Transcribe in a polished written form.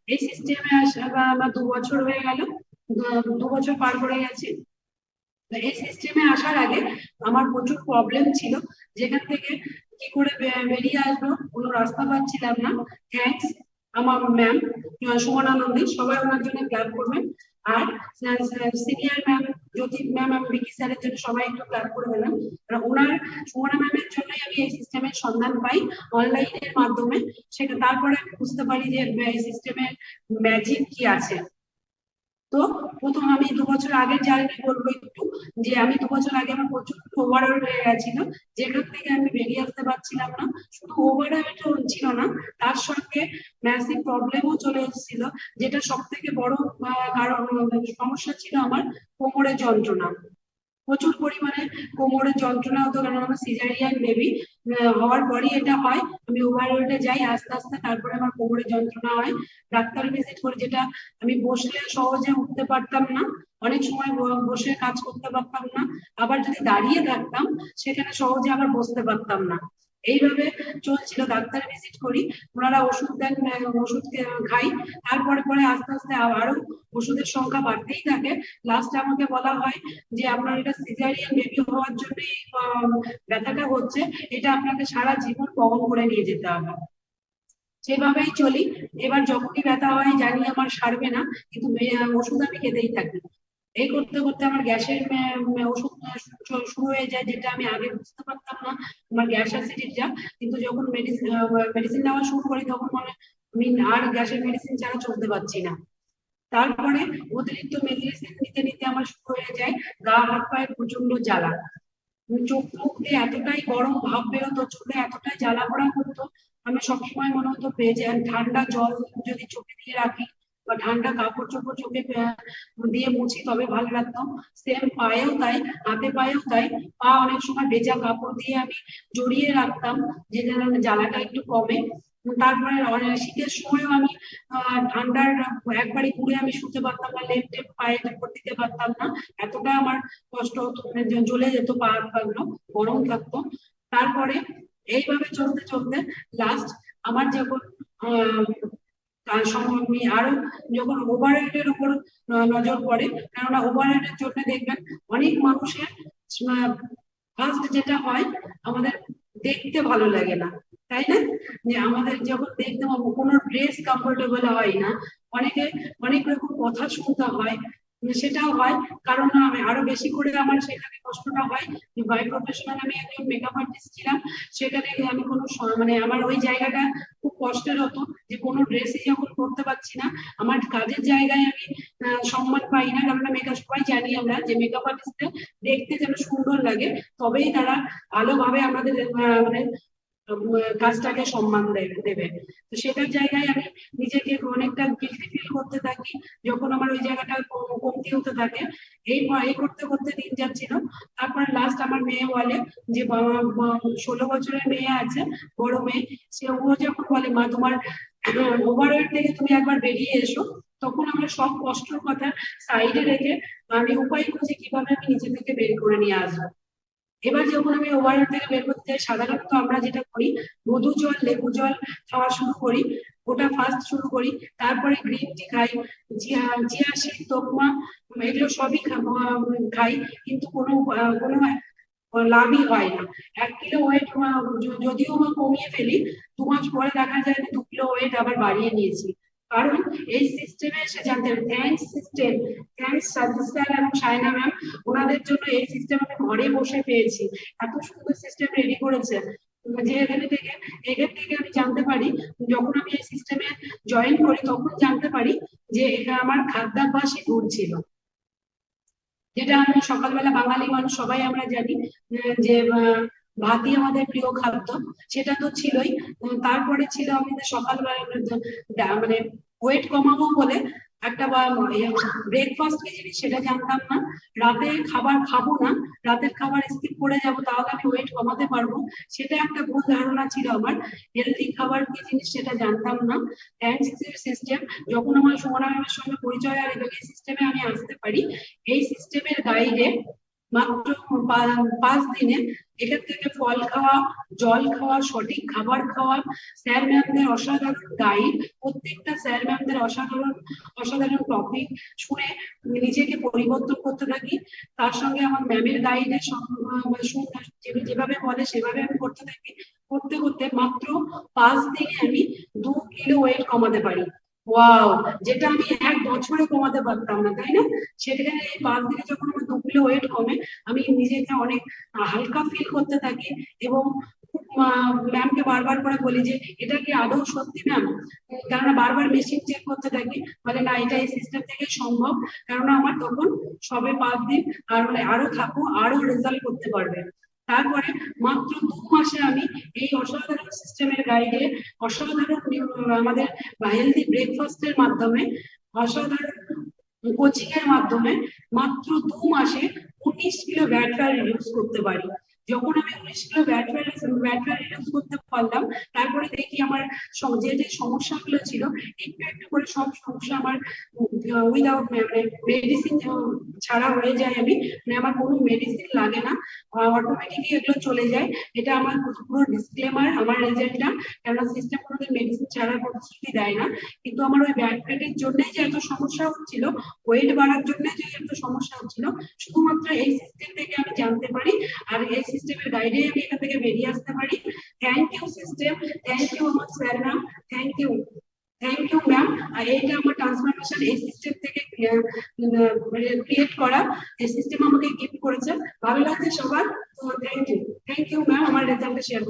এই সিস্টেমে আসা আমার 2 বছর হয়ে গেল, 2 বছর পার করে গেছে। এই সিস্টেমে আসার আগে আমার প্রচুর প্রবলেম ছিল, যেখান থেকে কি করে বেরিয়ে আসবো কোনো রাস্তা পাচ্ছিলাম না। থ্যাঙ্কস আমার ম্যাম সুমনা নন্দী, সবাই ওনার জন্য ক্লাব করবেন। আর সিনিয়র ম্যাম জ্যোতি ম্যাম এবং বিকি স্যারের জন্য সবাই একটু ক্লাব করে দেবেন। ওনার সুমনা ম্যামের জন্যই আমি এই সিস্টেমের সন্ধান পাই অনলাইনের মাধ্যমে। সেটা তারপরে আমি বুঝতে পারি যে এই সিস্টেমের ম্যাজিক কি আছে। তো প্রথম আমি 2 বছর আগের জার্নি বলবো একটু, যে আমি 2 বছর আগে আমার প্রচুর ওভারওয়েট হয়ে গেছিল, যেখান থেকে আমি বেরিয়ে আসতে পারছিলাম না। শুধু ওভারওয়েট ছিল না, তার সঙ্গে ম্যাসিভ প্রবলেমও চলে এসেছিল, যেটা সব থেকে বড় কারণ সমস্যা ছিল আমার কোমরের যন্ত্রণা। প্রচুর পরিমাণে কোমরের যন্ত্রণা হতো, কারণ আমার সিজারিয়ান বেবি হওয়ার পরই এটা হয়। আমি ওভারওয়েটে যাই আস্তে আস্তে, তারপরে আমার কোমরের যন্ত্রণা হয়। ডাক্তার ভিজিট করে, যেটা আমি বসলে সহজে উঠতে পারতাম না, অনেক সময় বসে কাজ করতে পারতাম না। আবার যদি দাঁড়িয়ে থাকতাম সেখানে সহজে আবার বসতে পারতাম না। এইভাবে চলছিল। ডাক্তার ভিজিট করি, ওনারা ওষুধ দেন, ওষুধ খাই। তারপরে পরে আস্তে আস্তে আরো ওষুধের সংখ্যা বাড়তেই থাকে। লাস্টে আমাকে বলা হয় যে আপনার এটা সিজারিয়ান বেবি হওয়ার জন্যই ব্যথাটা হচ্ছে, এটা আপনাকে সারা জীবন বহন করে নিয়ে যেতে হবে। সেভাবেই চলি। এবার যখনই ব্যথা হয় জানি আমার সারবে না, কিন্তু ওষুধ আমি খেতেই থাকি। এই করতে করতে আমার গ্যাসের ওষুধ শুরু হয়ে যায়, যেটা আমি আগে বুঝতে পারতাম না আমার গ্যাস অ্যাসিডিটিটা। কিন্তু যখন মেডিসিন মেডিসিন নেওয়া শুরু করি, তখন মনে আমি আর গ্যাসের মেডিসিন ছাড়া চলতে পারছি না। তারপরে অতিরিক্ত মেডিসিন নিতে নিতে আমার শুরু হয়ে যায় গা হাত পায়ে প্রচন্ড জ্বালা। চোখ মুখ দিয়ে এতটাই গরম ভাব বেরোতো, চোখে এতটাই জ্বালা পোড়া করতো। আমি সবসময় মনে হতো ভেজে ঠান্ডা জল যদি চোখে দিয়ে রাখি, বা ঠান্ডা কাপড় চোপড় চোখে দিয়ে মুছি তবে ভালো লাগতো। সেম পায়েও তাই, হাতে পায়েও তাই। পা অনেক সময় ভেজা কাপড় দিয়ে আমি জড়িয়ে রাখতাম, যে যেন জ্বালাটা একটু কমে। তারপরে শীতের সময়ও আমি ঠান্ডার একবারে ঘুরে আমি শুতে পারতাম না, লেপ টেপ পায়ে উপর দিতে পারতাম না। এতটা আমার কষ্ট হতো, মানে জ্বলে যেত পা হাত পা গুলো, গরম থাকতো। তারপরে এইভাবে চলতে চলতে লাস্ট আমার যখন আহ তার সঙ্গে আমি আরো যখন ওভারহেডের উপর নজর পড়ে, কেননা ওভারহেডের জন্য দেখবেন অনেক মানুষের ফার্স্ট যেটা হয়, আমাদের দেখতে ভালো লাগে না, তাই না? যে আমাদের যখন দেখতে পাবো কোনো ড্রেস কমফোর্টেবল হয় না, অনেকে অনেক রকম কথা শুনতে হয়। সেটাও হয়, কারণ আমি আরো বেশি করে আমার সেখানে কষ্টটা হয়। বাই প্রফেশনাল আমি একজন মেকআপ আর্টিস্ট ছিলাম। সেখানে আমি কোনো মানে আমার ওই জায়গাটা খুব কষ্টের হতো, যে কোনো ড্রেসই যখন করতে পারছি না, আমার কাজের জায়গায় আমি সম্মান পাই না। কারণ মেকআপ, সবাই জানি আমরা যে মেকআপ আর্টিস্টদের দেখতে যেন সুন্দর লাগে, তবেই তারা ভালোভাবে আমাদের মানে কাজটাকে সম্মান দেবে। তো সেটার জায়গায় আমি নিজেকে অনেকটা গিল্টি ফিল করতে থাকি, যখন আমার ওই জায়গাটা কমতি হতে থাকে। এই করতে করতে দিন যাচ্ছিল। তারপরে লাস্ট আমার মেয়ে বলে যে 16 বছরের মেয়ে আছে, বড় মেয়ে। ও যখন বলে মা তোমার ওভারওয়েট থেকে তুমি একবার বেরিয়ে এসো, তখন আমরা সব কষ্টের কথা সাইডে রেখে আমি উপায় খুঁজি কিভাবে আমি নিজে থেকে বের করে নিয়ে আসবো। এবার যখন আমি ওভারহেড থেকে বের করতে যাই, সাধারণত আমরা যেটা করি মধু জল লেবু জল খাওয়া শুরু করি, ওটা ফার্স্ট শুরু করি। তারপরে গ্রিন টি খাই, জিয়া জিয়া সিড, তোকমা, এগুলো সবই খাই। কিন্তু কোনো লাভই হয় না। 1 কিলো ওয়েট যদিও বা কমিয়ে ফেলি, 2 মাস পরে দেখা যায় যে 2 কিলো ওয়েট আবার বাড়িয়ে নিয়েছি। কারণ এই সিস্টেমে এসে জানতে হবে। Thanks system, thanks Sajid sir এবং সায়না ম্যাম, ওনাদের জন্য এই সিস্টেম আমি ঘরে বসে পেয়েছি। এত সুন্দর সিস্টেম রেডি করেছে, যে এখান থেকে আমি জানতে পারি, যখন আমি এই সিস্টেমে জয়েন করি তখন জানতে পারি যে এটা আমার খাদ্যাভ্যাসই ভুল ছিল। যেটা আমরা সকালবেলা বাঙালি মানুষ সবাই আমরা জানি যে ভাতই আমাদের প্রিয় খাদ্য, সেটা তো ছিলই। তারপরে ছিল আমাদের সকালবেলা মানে ওয়েট কমাবো বলে একটা ব্রেকফাস্ট কি জিনিস সেটা জানতাম না। রাতে খাবার খাবো না, রাতের খাবার স্কিপ করে যাব, তাহলে আমি ওয়েট কমাতে পারবো, সেটা একটা ভুল ধারণা ছিল আমার। হেলদি খাবার কি জিনিস সেটা জানতাম না। থ্যাংকস সিস্টেম, যখন আমার সুমনা ম্যামের সঙ্গে পরিচয় আর এই সিস্টেমে আমি আসতে পারি, এই সিস্টেমের গাইডে মাত্র 5 দিনে এখান থেকে ফল খাওয়া, জল খাওয়া, সঠিক খাবার খাওয়া, স্যার ম্যামদের অসাধারণ গাইড, প্রত্যেকটা স্যার ম্যামদের অসাধারণ অসাধারণ টপিক শুনে নিজেকে পরিবর্তন করতে থাকি। তার সঙ্গে আমার ম্যামের গাইডে যেভাবে বলে সেভাবে আমি করতে থাকি। করতে করতে মাত্র 5 দিনে আমি 2 কিলো ওয়েট কমাতে পারি। ওয়াও! যেটা আমি 1 বছরে কমাতে পারতাম না, তাই না? সেখানে এই 5 দিনে যখন আমার 2 কিলো ওয়েট কমে, আমি নিজেকে অনেক হালকা ফিল করতে থাকি এবং ম্যামকে বারবার করে বলি যে এটা কি আদৌ সত্যি ম্যাম? কেননা বারবার মেশিন চেক করতে থাকি, বলে না এটা এই সিস্টেম থেকে সম্ভব। কেননা আমার তখন সবে 5 দিন, আর আরো থাকো, আরো রেজাল্ট করতে পারবে। তারপরে মাত্র 2 মাসে আমি এই অসাধারণ সিস্টেমের গাইডে, অসাধারণ আমাদের হেলদি ব্রেকফাস্টের মাধ্যমে, অসাধারণ কোচিং এর মাধ্যমে মাত্র 2 মাসে 19 কিলো ব্যাড রিডিউস করতে পারি। যখন আমি 19 কিলো ব্যাড রিডিউস করতে পারলাম, তারপরে দেখি আমার যে যে সমস্যাগুলো ছিল একটু একটু করে সব সমস্যা আমার উইদাউট মানে মেডিসিন ছাড়া হয়ে যায়। আমি মানে আমার কোনো মেডিসিন লাগে না, অটোমেটিকই এগুলো চলে যায়। এটা আমার পুরো ডিসক্লেমার আমার রেজাল্টটা, কেননা সিস্টেম কোনোদিন মেডিসিন ছাড়া প্রতিশ্রুতি দেয় না। কিন্তু আমার ওই ব্যাড ফ্যাটের জন্য যে এত সমস্যা হচ্ছিল, ওয়েট বাড়ার জন্য যে এত সমস্যা হচ্ছিল, শুধুমাত্র এই সিস্টেম থেকে আমি জানতে পারি, আর এই সিস্টেমের গাইডে আমি এখান থেকে বেরিয়ে আসতে পারি। Thank you system, thank you আমার sir ma'am, thank you, thank you ma'am. আর এইটা আমার ট্রান্সফরমেশন এই সিস্টেম থেকে ক্রিয়েট করা, এই সিস্টেম আমাকে গিফট করেছে। ভালো লাগছে সবার? তো thank you, thank you ma'am আমার রেজাল্টটা শেয়ার করতে।